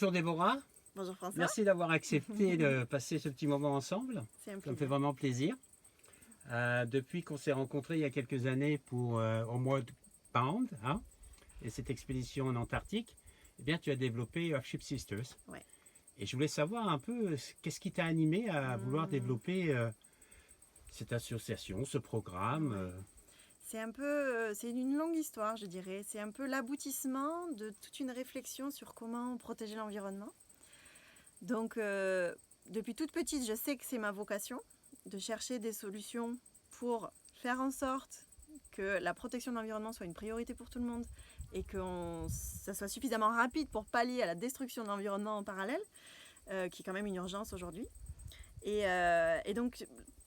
Bonjour Déborah, Bonjour François. merci d'avoir accepté de passer ce petit moment ensemble. C'est un Ça me plaisir. fait vraiment plaisir. Depuis qu'on s'est rencontrés il y a quelques années pour Homeward Bound, hein, et cette expédition en Antarctique, eh bien, tu as développé Earthship Sisters. Ouais. Et je voulais savoir un peu qu'est-ce qui t'a animé à vouloir développer cette association, ce programme. C'est une longue histoire, je dirais. C'est un peu l'aboutissement de toute une réflexion sur comment protéger l'environnement. Donc, depuis toute petite, je sais que c'est ma vocation de chercher des solutions pour faire en sorte que la protection de l'environnement soit une priorité pour tout le monde et que ça soit suffisamment rapide pour pallier à la destruction de l'environnement en parallèle, qui est quand même une urgence aujourd'hui. Et donc,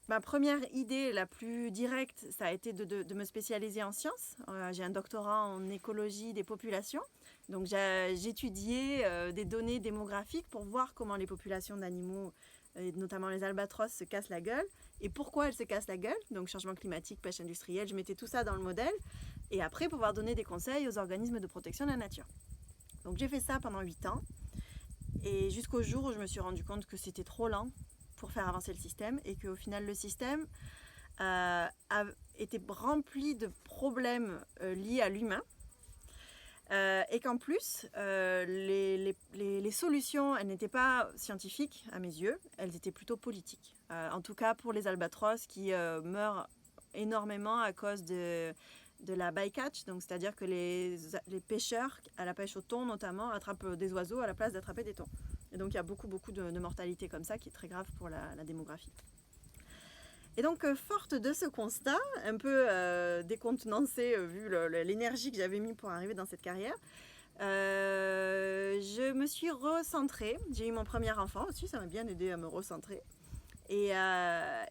ma première idée la plus directe, ça a été de me spécialiser en sciences. J'ai un doctorat en écologie des populations. Donc j'étudiais des données démographiques pour voir comment les populations d'animaux, et notamment les albatros, se cassent la gueule. Et pourquoi elles se cassent la gueule. Donc changement climatique, pêche industrielle, je mettais tout ça dans le modèle. Et après, pouvoir donner des conseils aux organismes de protection de la nature. Donc j'ai fait ça pendant 8 ans. Et jusqu'au jour où je me suis rendu compte que c'était trop lent pour faire avancer le système et qu'au final le système a été rempli de problèmes liés à l'humain et qu'en plus les solutions, elles n'étaient pas scientifiques à mes yeux, elles étaient plutôt politiques. En tout cas pour les albatros qui meurent énormément à cause de la bycatch, donc c'est-à-dire que les pêcheurs à la pêche au thon notamment attrapent des oiseaux à la place d'attraper des thons. Et donc il y a beaucoup de mortalité comme ça qui est très grave pour la démographie. Et donc forte de ce constat, un peu décontenancée vu l'énergie que j'avais mis pour arriver dans cette carrière, je me suis recentrée. J'ai eu mon premier enfant aussi, ça m'a bien aidé à me recentrer. Et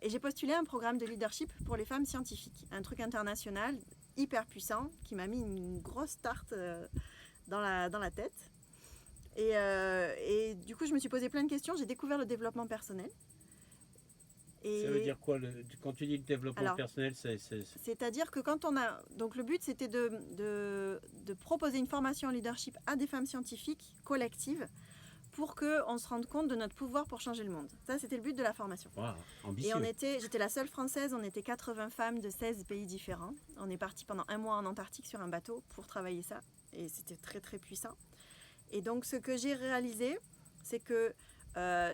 j'ai postulé un programme de leadership pour les femmes scientifiques, un truc international hyper puissant qui m'a mis une grosse tarte dans la tête. Et du coup, je me suis posé plein de questions. J'ai découvert le développement personnel. Et ça veut dire quoi quand tu dis le développement personnel, c'est-à-dire que quand on a... Donc le but, c'était de proposer une formation en leadership à des femmes scientifiques collectives pour qu'on se rende compte de notre pouvoir pour changer le monde. Ça, c'était le but de la formation. Wow, ambitieux. Et j'étais la seule française, on était 80 femmes de 16 pays différents. On est parti pendant 1 mois en Antarctique sur un bateau pour travailler ça. Et c'était très, très puissant. Et donc, ce que j'ai réalisé, c'est que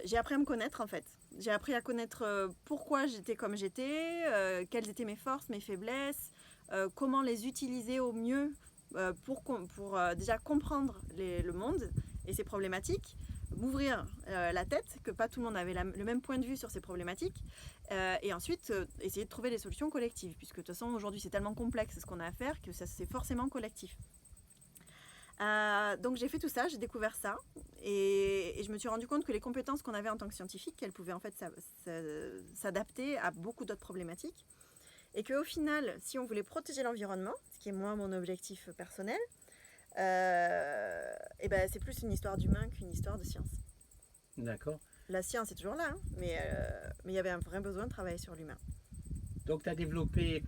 j'ai appris à me connaître, en fait. J'ai appris à connaître pourquoi j'étais comme j'étais, quelles étaient mes forces, mes faiblesses, comment les utiliser au mieux pour déjà comprendre le monde et ses problématiques, m'ouvrir la tête, que pas tout le monde avait le même point de vue sur ces problématiques, et ensuite essayer de trouver des solutions collectives, puisque de toute façon, aujourd'hui, c'est tellement complexe ce qu'on a à faire que c'est forcément collectif. Donc j'ai fait tout ça, j'ai découvert ça et je me suis rendu compte que les compétences qu'on avait en tant que scientifique, elles pouvaient en fait s'adapter à beaucoup d'autres problématiques et qu'au final, si on voulait protéger l'environnement, ce qui est moi mon objectif personnel, et ben, c'est plus une histoire d'humain qu'une histoire de science. D'accord. La science est toujours là, hein, mais il y avait un vrai besoin de travailler sur l'humain. Donc tu as développé...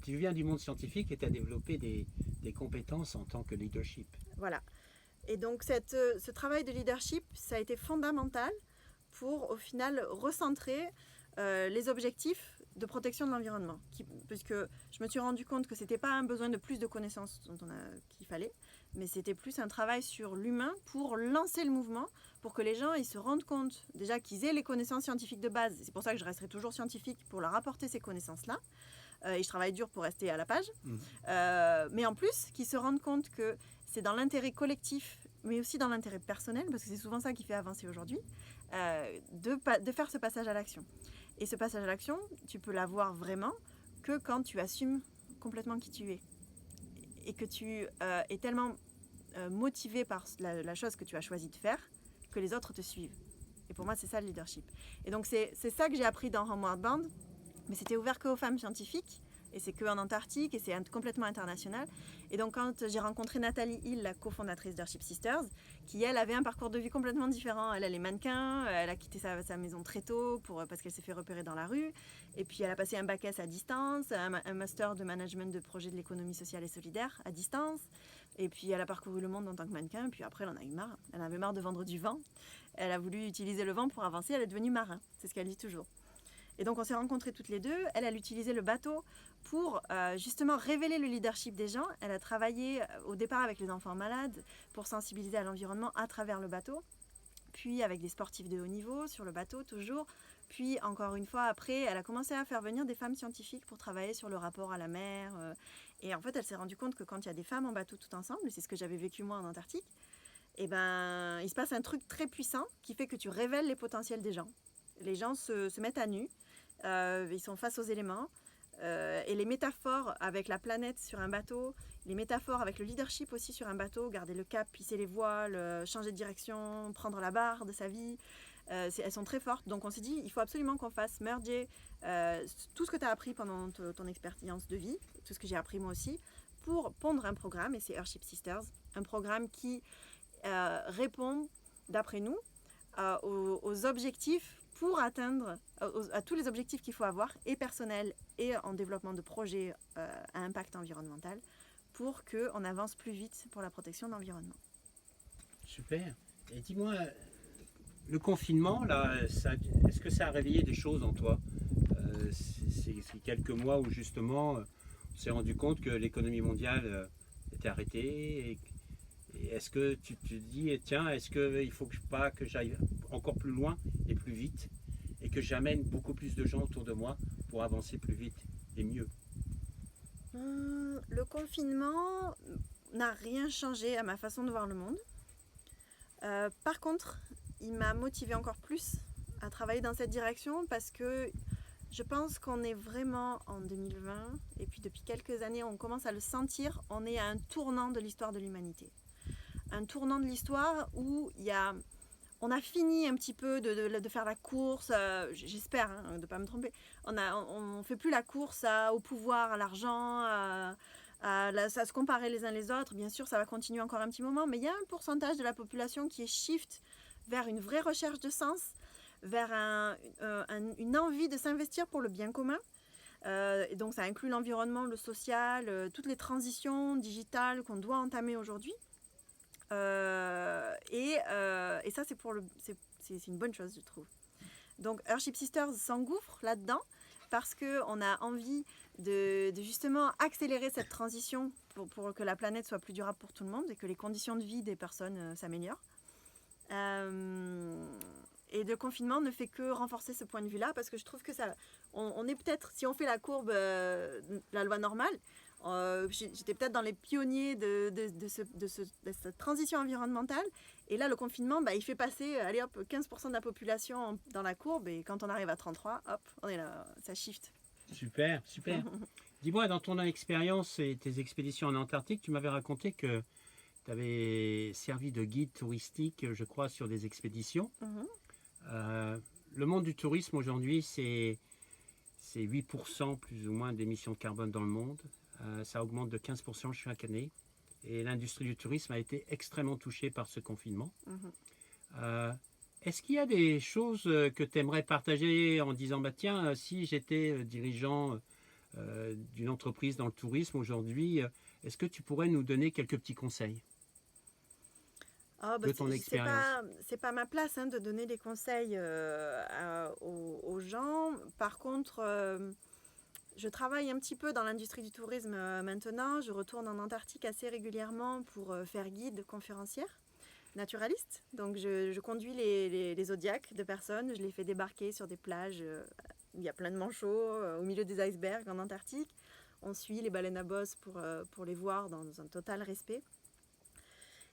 tu viens du monde scientifique et tu as développé des compétences en tant que leadership. Voilà. Et donc ce travail de leadership, ça a été fondamental pour au final recentrer les objectifs de protection de l'environnement. Puisque je me suis rendu compte que ce n'était pas un besoin de plus de connaissances qu'il fallait, mais c'était plus un travail sur l'humain pour lancer le mouvement, pour que les gens ils se rendent compte déjà qu'ils aient les connaissances scientifiques de base. C'est pour ça que je resterai toujours scientifique pour leur apporter ces connaissances-là. Et je travaille dur pour rester à la page. Mais en plus, qu'ils se rendent compte que c'est dans l'intérêt collectif, mais aussi dans l'intérêt personnel, parce que c'est souvent ça qui fait avancer aujourd'hui, de faire ce passage à l'action. Et ce passage à l'action, tu peux l'avoir vraiment que quand tu assumes complètement qui tu es. Et que tu es tellement motivé par la chose que tu as choisi de faire, que les autres te suivent. Et pour moi, c'est ça le leadership. Et donc, c'est ça que j'ai appris dans Homeward Bound, mais c'était ouvert qu'aux femmes scientifiques, Et c'est qu'en Antarctique et c'est complètement international. Et donc quand j'ai rencontré Nathalie Hill, la cofondatrice d'Earthship Sisters, qui elle avait un parcours de vie complètement différent. Elle est mannequin, elle a quitté sa maison très tôt parce qu'elle s'est fait repérer dans la rue. Et puis elle a passé un bac S à distance, un master de management de projet de l'économie sociale et solidaire à distance. Et puis elle a parcouru le monde en tant que mannequin. Et puis après elle en a eu marre. Elle avait marre de vendre du vent. Elle a voulu utiliser le vent pour avancer. Elle est devenue marin. C'est ce qu'elle dit toujours. Et donc on s'est rencontrées toutes les deux. Elle utilisé le bateau pour justement révéler le leadership des gens. Elle a travaillé au départ avec les enfants malades pour sensibiliser à l'environnement à travers le bateau. Puis avec des sportifs de haut niveau sur le bateau toujours. Puis encore une fois après, elle a commencé à faire venir des femmes scientifiques pour travailler sur le rapport à la mer. Et en fait, elle s'est rendue compte que quand il y a des femmes en bateau tout ensemble, c'est ce que j'avais vécu moi en Antarctique, et ben, il se passe un truc très puissant qui fait que tu révèles les potentiels des gens. Les gens se mettent à nu, ils sont face aux éléments. Et les métaphores avec la planète sur un bateau, les métaphores avec le leadership aussi sur un bateau, garder le cap, hisser les voiles, changer de direction, prendre la barre de sa vie, elles sont très fortes. Donc on s'est dit, il faut absolument qu'on fasse merger tout ce que tu as appris pendant ton expérience de vie, tout ce que j'ai appris moi aussi, pour pondre un programme, et c'est Earthship Sisters, un programme qui répond, d'après nous, aux objectifs pour atteindre à tous les objectifs qu'il faut avoir, et personnels et en développement de projets à impact environnemental, pour qu'on avance plus vite pour la protection de l'environnement. Super. Et dis-moi, le confinement, là, est-ce que ça a réveillé des choses en toi? C'est quelques mois où justement on s'est rendu compte que l'économie mondiale était arrêtée. Et est-ce que tu te dis, tiens, est-ce qu'il ne faut pas que j'aille encore plus loin et plus vite et que j'amène beaucoup plus de gens autour de moi pour avancer plus vite et mieux? Le confinement n'a rien changé à ma façon de voir le monde. Par contre, il m'a motivée encore plus à travailler dans cette direction parce que je pense qu'on est vraiment en 2020 et puis depuis quelques années, on commence à le sentir, on est à un tournant de l'histoire de l'humanité. Un tournant de l'histoire où on a fini un petit peu de faire la course, j'espère de ne pas me tromper, on ne fait plus la course au pouvoir, à l'argent, à se comparer les uns les autres. Bien sûr, ça va continuer encore un petit moment, mais il y a un pourcentage de la population qui est shift vers une vraie recherche de sens, vers une envie de s'investir pour le bien commun. Et donc ça inclut l'environnement, le social, toutes les transitions digitales qu'on doit entamer aujourd'hui. Et ça, c'est une bonne chose, je trouve. Donc Earthship Sisters s'engouffre là-dedans parce qu'on a envie de justement accélérer cette transition pour que la planète soit plus durable pour tout le monde et que les conditions de vie des personnes s'améliorent. Et le confinement ne fait que renforcer ce point de vue-là parce que je trouve que on est peut-être, si on fait la courbe, la loi normale, j'étais peut-être dans les pionniers de cette transition environnementale. Et là, le confinement, il fait passer, allez hop, 15% de la population dans la courbe. Et quand on arrive à 33, hop, on est là, ça shift. Super, super. Dis-moi, dans ton expérience et tes expéditions en Antarctique, tu m'avais raconté que tu avais servi de guide touristique, je crois, sur des expéditions. Le monde du tourisme aujourd'hui, c'est 8% plus ou moins d'émissions de carbone dans le monde. Ça augmente de 15% chaque année. Et l'industrie du tourisme a été extrêmement touchée par ce confinement. Est-ce qu'il y a des choses que tu aimerais partager en disant, tiens, si j'étais dirigeant d'une entreprise dans le tourisme aujourd'hui, est-ce que tu pourrais nous donner quelques petits conseils de ton expérience? C'est pas ma place de donner des conseils aux gens. Par contre, je travaille un petit peu dans l'industrie du tourisme maintenant. Je retourne en Antarctique assez régulièrement pour faire guide conférencière naturaliste. Donc je conduis les zodiacs de personnes. Je les fais débarquer sur des plages où il y a plein de manchots, au milieu des icebergs en Antarctique. On suit les baleines à bosse pour les voir dans un total respect.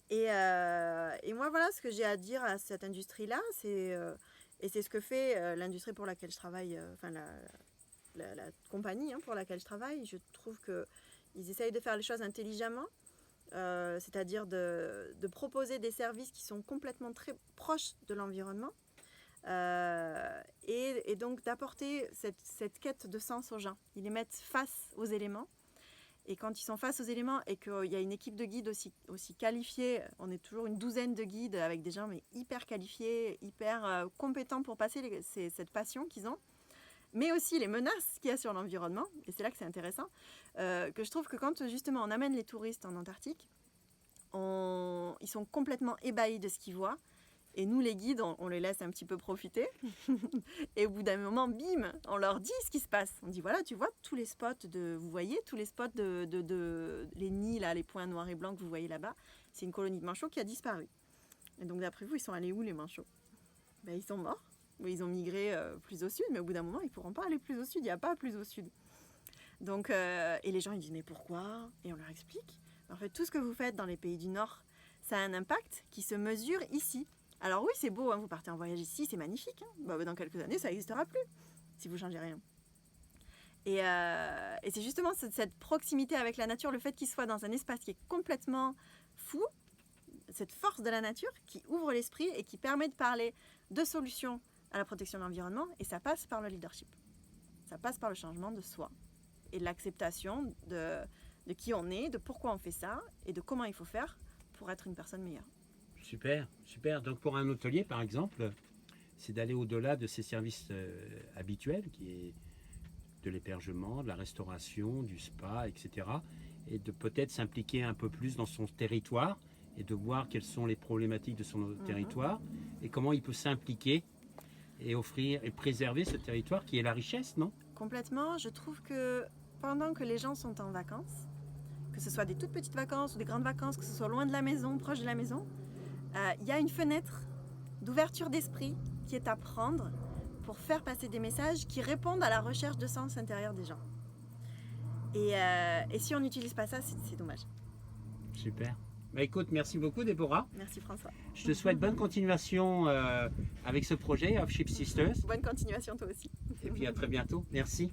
Et moi, voilà ce que j'ai à dire à cette industrie-là. Et c'est ce que fait l'industrie pour laquelle je travaille, la compagnie pour laquelle je travaille. Je trouve qu'ils essayent de faire les choses intelligemment, c'est-à-dire de proposer des services qui sont complètement très proches de l'environnement, Et donc d'apporter cette quête de sens aux gens. Ils les mettent face aux éléments. Et quand ils sont face aux éléments et qu'il y a une équipe de guides aussi qualifiée, on est toujours une douzaine de guides avec des gens mais hyper qualifiés, hyper compétents pour passer cette passion qu'ils ont, mais aussi les menaces qu'il y a sur l'environnement. Et c'est là que c'est intéressant, que je trouve que quand justement on amène les touristes en Antarctique, ils sont complètement ébahis de ce qu'ils voient. Et nous, les guides, on les laisse un petit peu profiter. Et au bout d'un moment, bim, on leur dit ce qui se passe. On dit, voilà, tu vois, tous les spots vous voyez, tous les spots les nids, là, les points noirs et blancs que vous voyez là-bas, c'est une colonie de manchots qui a disparu. Et donc, d'après vous, ils sont allés où, les manchots? Ben, ils sont morts. Ils ont migré plus au sud, mais au bout d'un moment, ils ne pourront pas aller plus au sud. Il n'y a pas plus au sud. Donc, et les gens, ils disent, mais pourquoi? Et on leur explique. En fait, tout ce que vous faites dans les pays du Nord, ça a un impact qui se mesure ici. Alors oui, c'est beau, hein, vous partez en voyage ici, c'est magnifique. Hein. Bah, dans quelques années, ça n'existera plus, si vous ne changez rien. Et c'est justement cette proximité avec la nature, le fait qu'il soit dans un espace qui est complètement fou, cette force de la nature qui ouvre l'esprit et qui permet de parler de solutions à la protection de l'environnement. Et ça passe par le leadership. Ça passe par le changement de soi et de l'acceptation de qui on est, de pourquoi on fait ça et de comment il faut faire pour être une personne meilleure. Super, super. Donc pour un hôtelier, par exemple, c'est d'aller au-delà de ses services habituels, qui est de l'hébergement, de la restauration, du spa, etc. Et de peut-être s'impliquer un peu plus dans son territoire et de voir quelles sont les problématiques de son territoire et comment il peut s'impliquer et offrir et préserver ce territoire qui est la richesse, non? Complètement. Je trouve que pendant que les gens sont en vacances, que ce soit des toutes petites vacances ou des grandes vacances, que ce soit loin de la maison, proche de la maison, il y a une fenêtre d'ouverture d'esprit qui est à prendre pour faire passer des messages qui répondent à la recherche de sens intérieur des gens. Et si on n'utilise pas ça, c'est dommage. Super. Bah écoute, merci beaucoup Déborah. Merci François. Je te souhaite bonne continuation avec ce projet Of Ship Sisters. Bonne continuation toi aussi. Et puis à très bientôt. Merci.